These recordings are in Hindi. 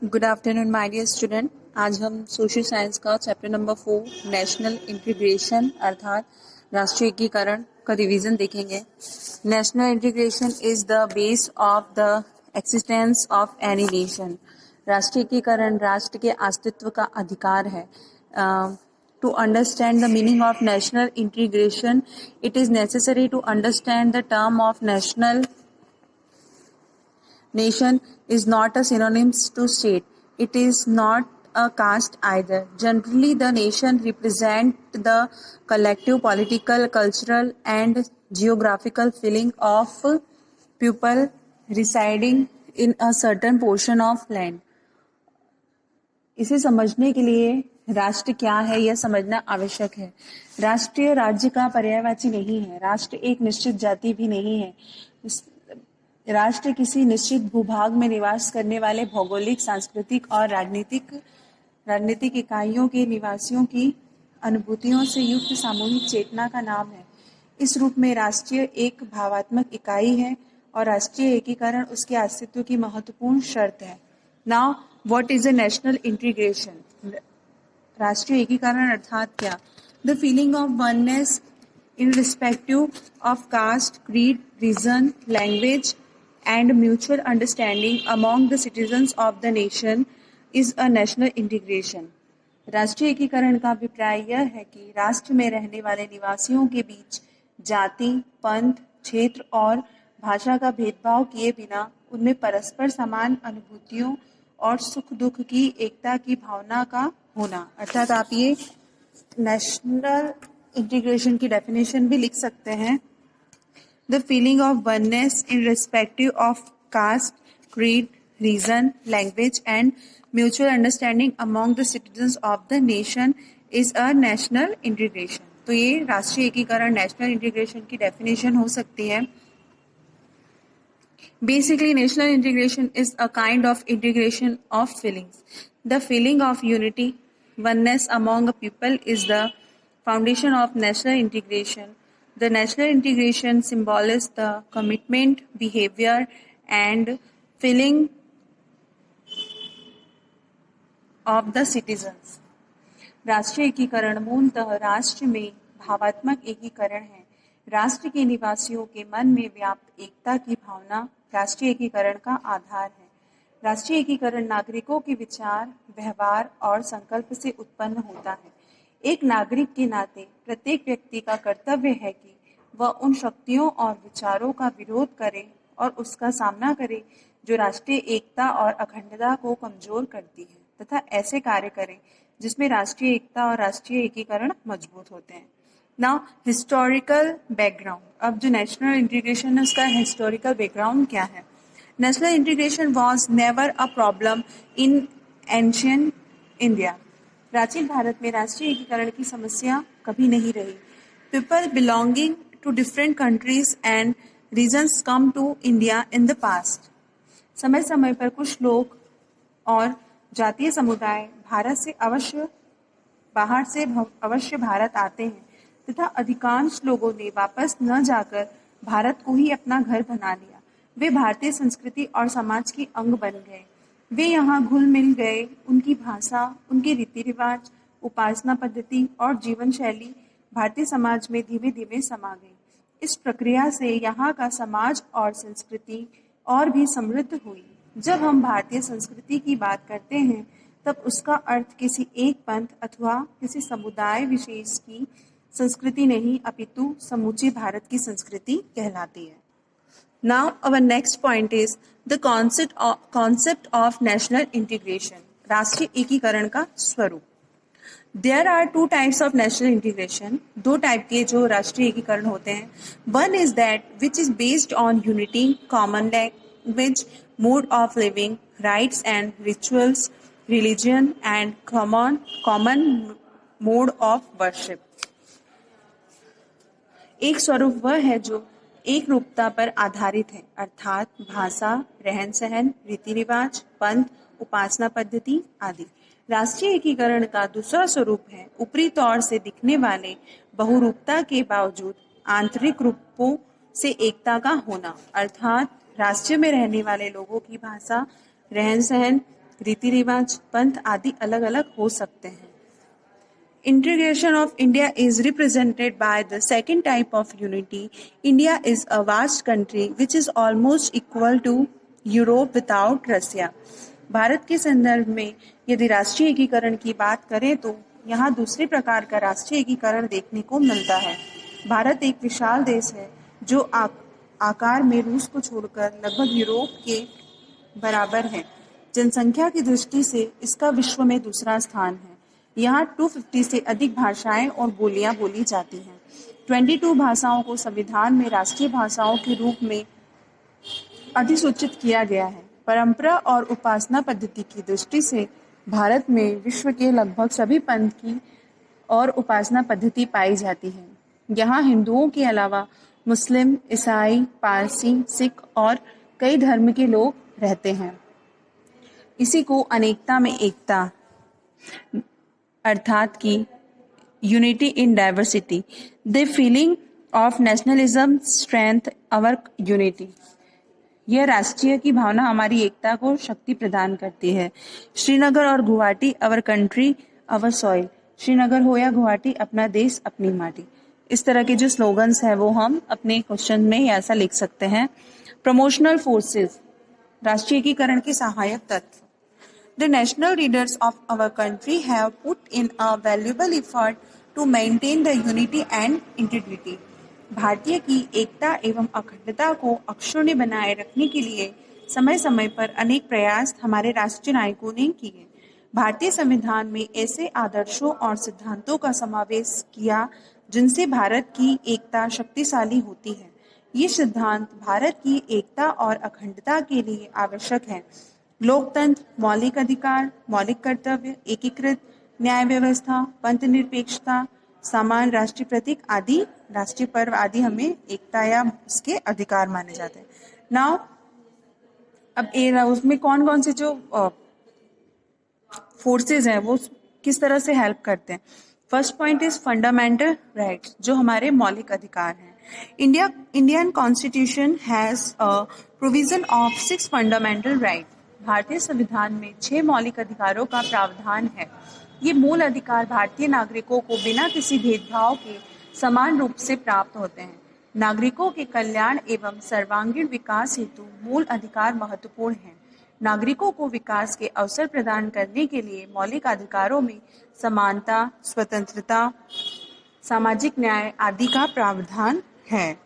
Good afternoon my dear student. आज हम सोशल साइंस का चैप्टर नंबर 4 नेशनल इंटीग्रेशन अर्थात राष्ट्रीय एकीकरण का रिवीजन देखेंगे। National integration is the base of the existence of any nation. राष्ट्रीय एकीकरण राष्ट्र के अस्तित्व का अधिकार है। To understand the meaning of national integration, it is necessary to understand the term of nation is not a synonym to state. It is not a caste either. Generally, the nation represents the collective political, cultural, and geographical feeling of people residing in a certain portion of land. इसे समझने के लिए राष्ट्र क्या है यह समझना आवश्यक है। राष्ट्रीय राज्य का पर्यायवाची नहीं है। राष्ट्र एक निश्चित जाति भी नहीं है। राष्ट्र किसी निश्चित भूभाग में निवास करने वाले भौगोलिक, सांस्कृतिक और राजनीतिक इकाइयों के निवासियों की अनुभूतियों से युक्त सामूहिक चेतना का नाम है। इस रूप में राष्ट्रीय एक भावात्मक इकाई है और राष्ट्रीय एकीकरण उसके अस्तित्व की महत्वपूर्ण शर्त है। Now what is a national integration? राष्ट्रीय एकीकरण अर्थात क्या? The feeling of oneness in respective of caste, creed, region, language, and mutual understanding among the citizens of the nation is a national integration. राष्ट्रीय एकीकरण का अभिप्राय यह है कि राष्ट्र में रहने वाले निवासियों के बीच जाति, पंथ, क्षेत्र और भाषा का भेदभाव किए बिना उनमें परस्पर समान अनुभूतियों और सुख दुख की एकता की भावना का होना। अर्थात आप ये नेशनल इंटीग्रेशन की डेफिनेशन भी लिख सकते हैं। The feeling of oneness in respective of caste, creed, region, language and mutual understanding among the citizens of the nation is a national integration. तो ये राष्ट्रीय एकीकरण नेशनल इंटीग्रेशन की डेफिनेशन हो सकती है। Basically, national integration is a kind of integration of feelings. The feeling of unity, oneness among a people is the foundation of national integration. The national integration symbolizes the commitment, behavior, and feeling of the citizens. राष्ट्रीय एकीकरण मूलतः राष्ट्र में भावात्मक एकीकरण है। राष्ट्र के निवासियों के मन में व्याप्त एकता की भावना राष्ट्रीय एकीकरण का आधार है। राष्ट्रीय एकीकरण नागरिकों के विचार, व्यवहार और संकल्प से उत्पन्न होता है। एक नागरिक के नाते प्रत्येक व्यक्ति का कर्तव्य है कि वह उन शक्तियों और विचारों का विरोध करे और उसका सामना करे जो राष्ट्रीय एकता और अखंडता को कमजोर करती है, तथा ऐसे कार्य करे जिसमें राष्ट्रीय एकता और राष्ट्रीय एकीकरण मजबूत होते हैं। Now historical background. अब जो नेशनल इंटीग्रेशन है उसका हिस्टोरिकल बैकग्राउंड क्या है? National integration was never a problem in ancient India. प्राचीन भारत में राष्ट्रीय एकीकरण की समस्या कभी नहीं रही। People belonging to different countries and regions come to India in the past. समय समय पर कुछ लोग और जातीय समुदाय बाहर से अवश्य भारत आते हैं, तथा अधिकांश लोगों ने वापस न जाकर भारत को ही अपना घर बना लिया। वे भारतीय संस्कृति और समाज के अंग बन गए। वे यहाँ घुल मिल गए। उनकी भाषा, उनके रीति रिवाज, उपासना पद्धति और जीवन शैली भारतीय समाज में धीमे धीमे समा गई। इस प्रक्रिया से यहाँ का समाज और संस्कृति और भी समृद्ध हुई। जब हम भारतीय संस्कृति की बात करते हैं तब उसका अर्थ किसी एक पंथ अथवा किसी समुदाय विशेष की संस्कृति नहीं अपितु समूची भारत की संस्कृति कहलाती है। Now our next point is the concept of national integration. राष्ट्रीय एकीकरण का स्वरूप। There are two types of national integration. दो टाइप के जो राष्ट्रीय एकीकरण होते हैं। One is that which is based on unity, common language, mode of living, rights and rituals, religion and common mode of worship. एक स्वरूप वह है जो एक रूपता पर आधारित है, अर्थात भाषा, रहन सहन, रीति रिवाज, पंथ, उपासना पद्धति आदि। राष्ट्रीय एकीकरण का दूसरा स्वरूप है ऊपरी तौर से दिखने वाले बहुरूपता के बावजूद आंतरिक रूपों से एकता का होना, अर्थात राष्ट्र में रहने वाले लोगों की भाषा, रहन सहन रीति रिवाज, पंथ आदि अलग अलग हो सकते हैं। Integration of India is represented by the second type of unity. India is a vast country which is almost equal to Europe without Russia. Bharat के संदर्भ में यदि राष्ट्रीय एकीकरण की बात करें तो यहाँ दूसरे प्रकार का राष्ट्रीय एकीकरण देखने को मिलता है। भारत एक विशाल देश है जो आकार में रूस को छोड़कर लगभग यूरोप के बराबर है। जनसंख्या की दृष्टि से इसका विश्व में दूसरा स्थान है। यहाँ 250 से अधिक भाषाएं और बोलियां बोली जाती हैं। 22 भाषाओं को संविधान में राष्ट्रीय भाषाओं के रूप में अधिसूचित किया गया है। परंपरा और उपासना पद्धति की दृष्टि से भारत में विश्व के लगभग सभी पंथ की और उपासना पद्धति पाई जाती है। यहाँ हिंदुओं के अलावा मुस्लिम, ईसाई, पारसी, सिख और कई धर्म के लोग रहते हैं। इसी को अनेकता में एकता अर्थात की unity in diversity, the feeling of nationalism strength our unity. यह राष्ट्रीय की भावना हमारी एकता को शक्ति प्रदान करती है। श्रीनगर और Guwahati our country our soil. Srinagar हो या गुवाहाटी, अपना देश अपनी माटी। इस तरह के जो स्लोगन्स हैं वो हम अपने क्वेश्चन में ऐसा लिख सकते हैं। प्रमोशनल फोर्सेस, राष्ट्रीय एकीकरण के सहायक तत्व। The national leaders of our country have put in a valuable effort to maintain the unity and integrity. भारतीय की एकता एवं अखंडता को अक्षुण्ण बनाए रखने के लिए समय समय पर अनेक प्रयास हमारे राष्ट्रीय नायकों ने किए। भारतीय संविधान में ऐसे आदर्शों और सिद्धांतों का समावेश किया जिनसे भारत की एकता शक्तिशाली होती है। ये सिद्धांत भारत की एकता और अखंडता के लिए आवश्यक है। लोकतंत्र, मौलिक अधिकार, मौलिक कर्तव्य, एकीकृत न्याय व्यवस्था, पंथ निरपेक्षता, समान राष्ट्रीय प्रतीक आदि, राष्ट्रीय पर्व आदि हमें एकता या उसके अधिकार माने जाते हैं। नाउ अब उसमें कौन कौन से जो फोर्सेस हैं वो किस तरह से हेल्प करते हैं। First point is fundamental rights, जो हमारे मौलिक अधिकार हैं। Indian constitution has provision of 6 fundamental right. भारतीय संविधान में 6 मौलिक अधिकारों का प्रावधान है। ये मूल अधिकार भारतीय नागरिकों को बिना किसी भेदभाव के समान रूप से प्राप्त होते हैं। नागरिकों के कल्याण एवं सर्वांगीण विकास हेतु मूल अधिकार महत्वपूर्ण हैं। नागरिकों को विकास के अवसर प्रदान करने के लिए मौलिक अधिकारों में समानता, स्वतंत्रता, सामाजिक न्याय आदि का प्रावधान है।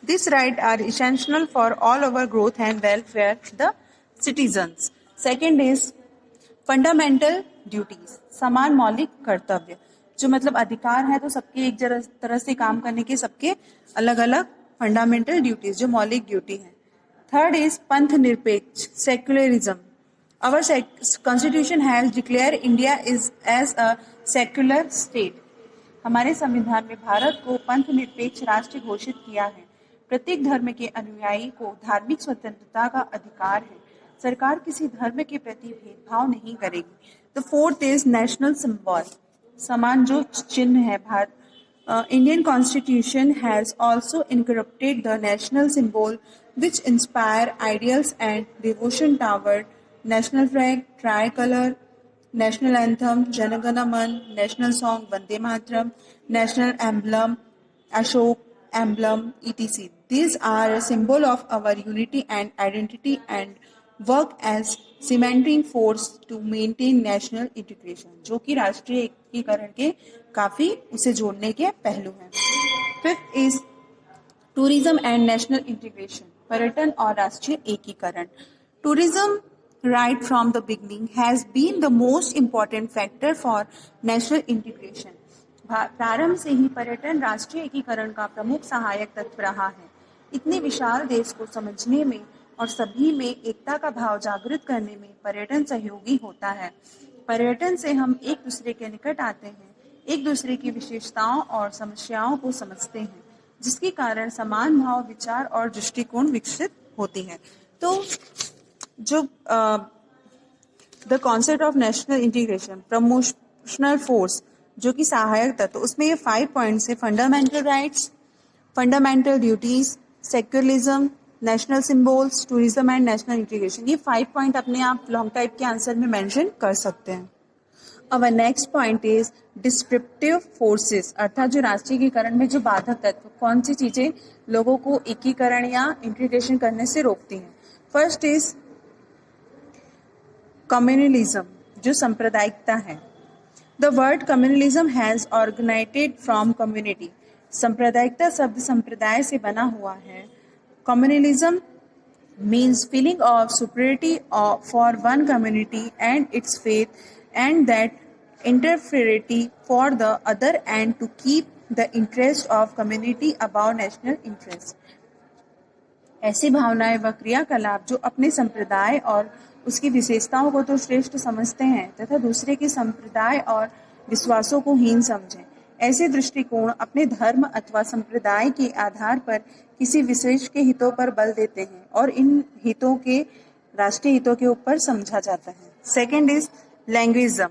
These rights are essential for all our growth and welfare the citizens. Second is fundamental duties, समान मौलिक कर्तव्य, जो मतलब अधिकार है तो सबके एक तरह से काम करने के सबके अलग अलग फंडामेंटल ड्यूटीज, जो मौलिक ड्यूटी है। थर्ड इज पंथ निरपेक्ष, secularism. Our constitution has declared India is as a secular state. हमारे संविधान में भारत को पंथ निरपेक्ष राष्ट्र घोषित किया है। प्रत्येक धर्म के अनुयायी को धार्मिक स्वतंत्रता का अधिकार है। सरकार किसी धर्म के प्रति भेदभाव नहीं करेगी। The fourth is national symbol, समान जो चिन्ह है। Indian constitution has also incorporated the national symbol which inspire ideals and devotion toward national flag, tricolor, national anthem, Janagana Man, national song Vande Mataram, national emblem, Ashok emblem, etc. These are a symbol of our unity and identity and work as cementing force to maintain national integration, जो कि राष्ट्रीय एकीकरण के काफी उसे जोड़ने के पहलू हैं। Fifth is tourism and national integration, पर्यटन और राष्ट्रीय एकीकरण। Tourism right from the beginning has been the most important factor for national integration. प्रारंभ से ही पर्यटन राष्ट्रीय एकीकरण का प्रमुख सहायक तत्व रहा है। इतने विशाल देश को समझने में और सभी में एकता का भाव जागृत करने में पर्यटन सहयोगी होता है। पर्यटन से हम एक दूसरे के निकट आते हैं, एक दूसरे की विशेषताओं और समस्याओं को समझते हैं, जिसके कारण समान भाव, विचार और दृष्टिकोण विकसित होती है। तो जो the concept of national integration, promotional force, जो कि सहायक तत्व, उसमें ये 5 पॉइंट्स है। Fundamental rights, fundamental duties, secularism, national symbols, tourism and national integration. ये 5 पॉइंट अपने आप लॉन्ग टाइप के आंसर में मेंशन कर सकते हैं। अवर next point is descriptive forces, अर्थात जो राष्ट्रीयकरण में जो बाधक तत्व, कौन सी चीजें लोगों को एकीकरण या इंटीग्रेशन करने से रोकती हैं। फर्स्ट इज कम्युनलिज्म, जो सांप्रदायिकता है। The word communalism has originated from community. सांप्रदायिकता शब्द संप्रदाय से बना हुआ है। Communalism means feeling of superiority for one community and its faith, and that inferiority for the other, and to keep the interest of community above national interest। ऐसी भावनाएं व क्रियाकलाप जो अपने संप्रदाय और उसकी विशेषताओं को तो श्रेष्ठ समझते हैं तथा दूसरे के संप्रदाय और विश्वासों को हीन समझें। ऐसे दृष्टिकोण अपने धर्म अथवा संप्रदाय के आधार पर किसी विशेष के हितों पर बल देते हैं और इन हितों के राष्ट्रीय हितों के ऊपर समझा जाता है। सेकेंड इज लैंग्वेजिज्म,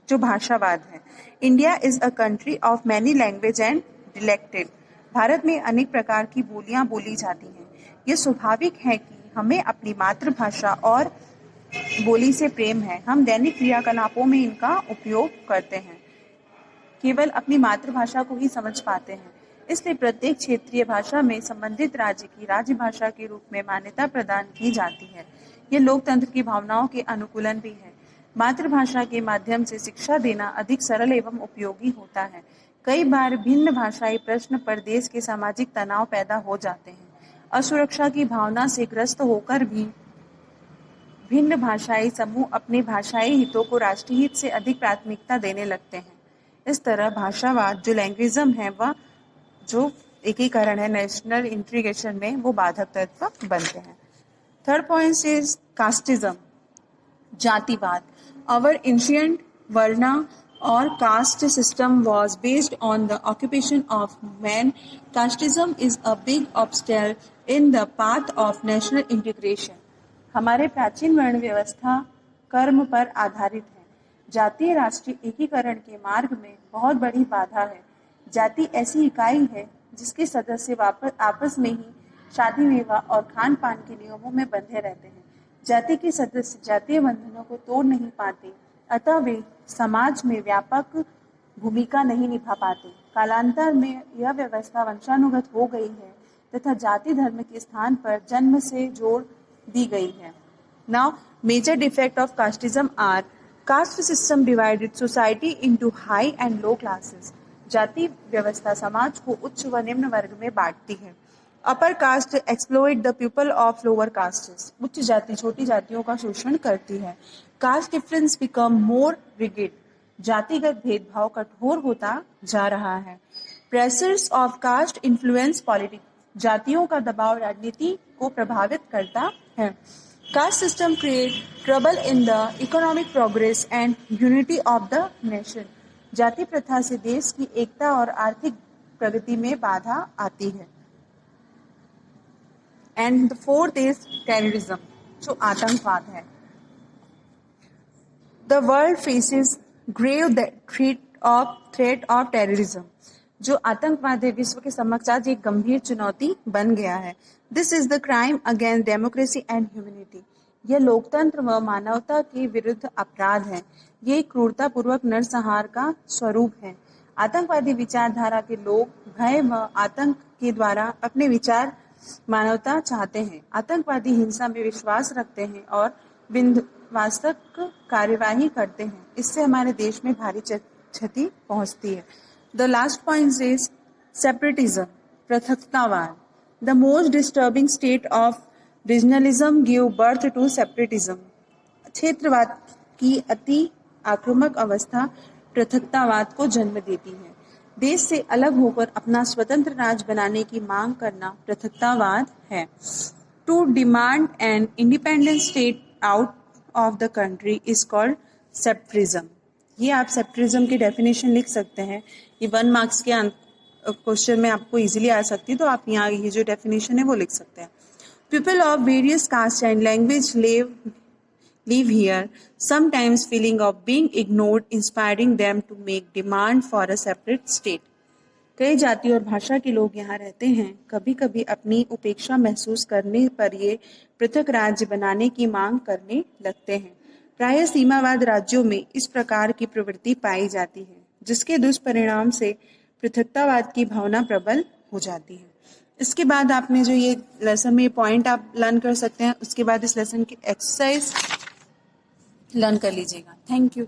जो भाषावाद है। India is a country of many language and dialects. भारत में अनेक प्रकार की बोलियां बोली जाती हैं। ये स्वाभाविक है कि हमें अपनी मातृभाषा और बोली से प्रेम है। हम दैनिक क्रियाकलापों में इनका उपयोग करते हैं, केवल अपनी मातृभाषा को ही समझ पाते हैं। इसलिए प्रत्येक क्षेत्रीय भाषा में संबंधित राज्य की राजभाषा के रूप में मान्यता प्रदान की जाती है। ये लोकतंत्र की भावनाओं के अनुकूलन भी है। मातृभाषा के माध्यम से शिक्षा देना अधिक सरल एवं उपयोगी होता है। कई बार भिन्न भाषाई प्रश्न पर देश के सामाजिक तनाव पैदा हो जाते हैं। असुरक्षा की भावना से ग्रस्त होकर भी भिन्न भाषाई समूह अपने भाषाई हितों को राष्ट्रीय हित से अधिक प्राथमिकता देने लगते हैं। इस तरह भाषावाद, जो लैंग्वेजिज्म है, वह जो एकीकरण है नेशनल इंटीग्रेशन में, वो बाधक तत्व बनते हैं। थर्ड पॉइंट इज कास्टिज्म, जातिवाद। आवर एंशिएंट वर्ना और caste system was based on the occupation of man. Casteism is a big obstacle in the path of national integration. हमारे प्राचीन वर्ण व्यवस्था कर्म पर आधारित है। जातीय राष्ट्रीय एकीकरण के मार्ग में बहुत बड़ी बाधा है। जाति ऐसी इकाई है जिसके सदस्य आपस में ही शादी विवाह और खान पान के नियमों में बंधे रहते हैं। जाति के सदस्य जातीय बंधनों को तोड़ नहीं पाते, अतः वे समाज में व्यापक भूमिका नहीं निभा पाते। कालांतर में यह व्यवस्था वंशानुगत हो गई है तथा जाति धर्म के स्थान पर जन्म से जोड़ दी गई है। Now major defect of casteism are caste system divided society into high and low classes. जाति व्यवस्था समाज को उच्च व निम्न वर्ग में बांटती है। Upper caste exploit the people of lower castes. उच्च जाति छोटी जातियों का शोषण करती है। Caste difference become more rigid. जातिगत भेदभाव कठोर होता जा रहा है। Pressures of caste influence politics. जातियों का दबाव राजनीति को प्रभावित करता है। Caste system create trouble in the economic progress and unity of the nation. जाति प्रथा से देश की एकता और आर्थिक प्रगति में बाधा आती है। And the fourth is terrorism, जो आतंकवाद है। The world faces grave threat of terrorism. जो आतंकवाद है विश्व के समक्ष आज एक गंभीर चुनौती बन गया है। This is the crime against democracy and humanity. यह लोकतंत्र व मानवता के विरुद्ध अपराध है। ये क्रूरतापूर्वक नरसंहार का स्वरूप है। आतंकवादी विचारधारा के लोग भय व आतंक के द्वारा अपने विचार मानवता चाहते हैं। आतंकवादी हिंसा में विश्वास रखते हैं और विध्वंसक कार्यवाही करते हैं। इससे हमारे देश में भारी क्षति पहुंचती है। The last point is separatism, पृथकतावाद। The most disturbing state of regionalism give birth to separatism. क्षेत्रवाद की अति आक्रामक अवस्था पृथकतावाद को जन्म देती है। देश से अलग होकर अपना स्वतंत्र राज्य बनाने की मांग करना पृथकतावाद है। To demand an independent state out of the country is called separatism. ये आप सेपरेटिज्म की डेफिनेशन लिख सकते हैं। ये 1 मार्क्स के क्वेश्चन में आपको इजीली आ सकती है, तो आप यहाँ ये जो डेफिनेशन है वो लिख सकते हैं। People of various caste and language live here, sometimes feeling of being ignored, inspiring them to make demand for a separate state. कई जाति और भाषा के लोग यहाँ रहते हैं। कभी कभी अपनी उपेक्षा महसूस करने पर ये पृथक राज्य बनाने की मांग करने लगते हैं। प्रायः सीमावाद राज्यों में इस प्रकार की प्रवृत्ति पाई जाती है, जिसके दुष्परिणाम से पृथकतावाद की भावना प्रबल हो जाती है। इसके बाद आपने जो ये लेसन में पॉइंट आप लर्न कर सकते हैं, उसके बाद इस लेसन की एक्सरसाइज लर्न कर लीजिएगा। Thank you.